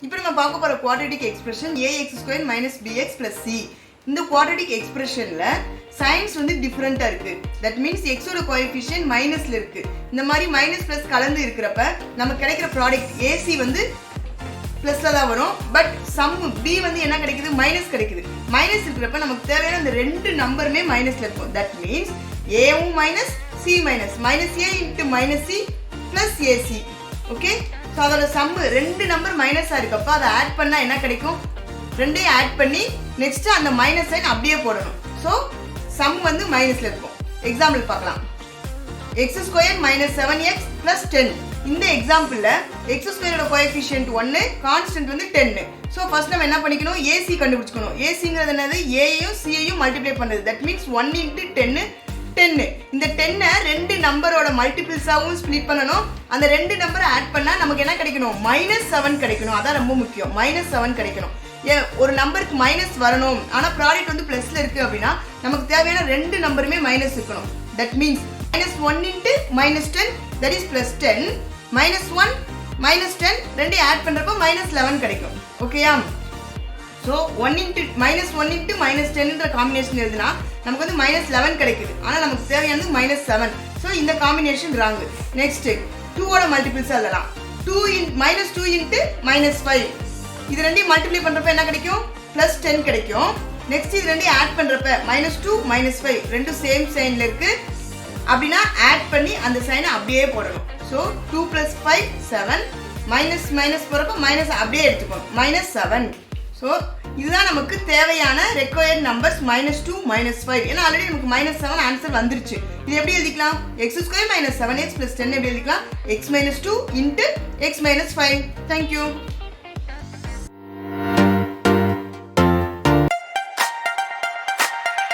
இப்போ நம்ம பார்க்க போகிற quadratic expression ax² - bx + c. இந்த குவாட்ரேட்டிக் எக்ஸ்பிரஷனில் சைன்ஸ் வந்து டிஃப்ரெண்ட்டாக இருக்குது. தட் மீன்ஸ் எக்ஸோட கோஎஃபிஷியன்ட் மைனஸில் இருக்குது. இந்த மாதிரி மைனஸ் ப்ளஸ் கலந்து இருக்கிறப்ப நமக்கு கிடைக்கிற ப்ராடக்ட் ஏசி வந்து ப்ளஸில் தான் வரும். பட் சம் பி வந்து என்ன கிடைக்குது? மைனஸ் கிடைக்குது. மைனஸ் இருக்கிறப்ப நமக்கு தேவையான அந்த ரெண்டு நம்பருமே மைனஸில் இருக்கும். தட் மீன்ஸ் ஏவும் minus C minus -a × -c + ac. Okay, so அதோட சம்மு ரெண்டு நம்பர் மைனஸாக இருக்கப்போ அதை ஆட் பண்ணால் என்ன கிடைக்கும்? ரெண்டையும் ஆட் பண்ணி நெக்ஸ்ட்டு அந்த மைனஸ் சைன் அப்படியே போடணும். ஸோ சம் வந்து மைனஸில் இருக்கும். எக்ஸாம்பிள் பார்க்கலாம். x² - 7x + 10. இந்த எக்ஸாம்பிளில் x² கோஎஃபிஷியன்ட் 1, கான்ஸ்டன்ட் வந்து 10. ஸோ ஃபர்ஸ்ட் நம்ம என்ன பண்ணிக்கணும்? ஏசி கண்டுபிடிச்சிக்கணும். ஏசிங்கிறது என்னது? ஏயையும் சியையும் மல்டிப்ளை பண்ணுறது. That means 1 × 10 10. இந்த 10 ரெண்டு நம்பரோட மல்டிபிள்ஸாகவும் ஸ்ப்ளிட் பண்ணணும். அந்த ரெண்டு நம்பரை ஆட் பண்ணால் நமக்கு என்ன கிடைக்கணும்? -7 கிடைக்கணும். அதான் ரொம்ப முக்கியம். -7 கிடைக்கணும். ஒரு நம்பருக்கு மைனஸ் வரணும், ஆனால் ப்ராடக்ட் வந்து ப்ளஸில் இருக்குது அப்படின்னா நமக்கு தேவையான ரெண்டு நம்பருமே மைனஸ் இருக்கணும். தட் மீன்ஸ் -1 × -10 தட் இஸ் +10, -1 -10 ரெண்டையும் ஆட் பண்ணுறப்போ -11 கிடைக்கும். ஓகேயா? ஸோ -1 × -10ன்ற காம்பினேஷன் எழுதுனா நமக்கு வந்து -11 கிடைக்குது. ஆனால் நமக்கு தேவையானது -7. ஸோ இந்த காம்பினேஷன் ராங்கு. நெக்ஸ்ட்டு 2ஓட மல்டிபிள்ஸாக எழுதலாம். -2 × -5. இது ரெண்டையும் மல்டிப்ளை பண்ணுறப்ப என்ன கிடைக்கும்? +10 கிடைக்கும். நெக்ஸ்ட் இது ரெண்டையும் ஆட் பண்ணுறப்ப -2 -5 ரெண்டும் சேம் சைனில் இருக்குது. அப்படின்னா ஆட் பண்ணி அந்த சைனை அப்படியே போடணும். ஸோ 2 + 5 7, மைனஸ் போகிறப்ப மைனஸ் அப்படியே எடுத்துக்கணும். -7. ஸோ இதுதான் நமக்கு தேவையான ரெக்வயர்ட் நம்பர்ஸ் -2 -5. ஏன்னா ஆல்ரெடி நமக்கு -7 ஆன்சர் வந்துருச்சு. இது எப்படி எழுதிக்கலாம்? x² - 7x + 10 எப்படி எழுதிக்கலாம்? x - 2 × x - 5. தேங்க்யூ.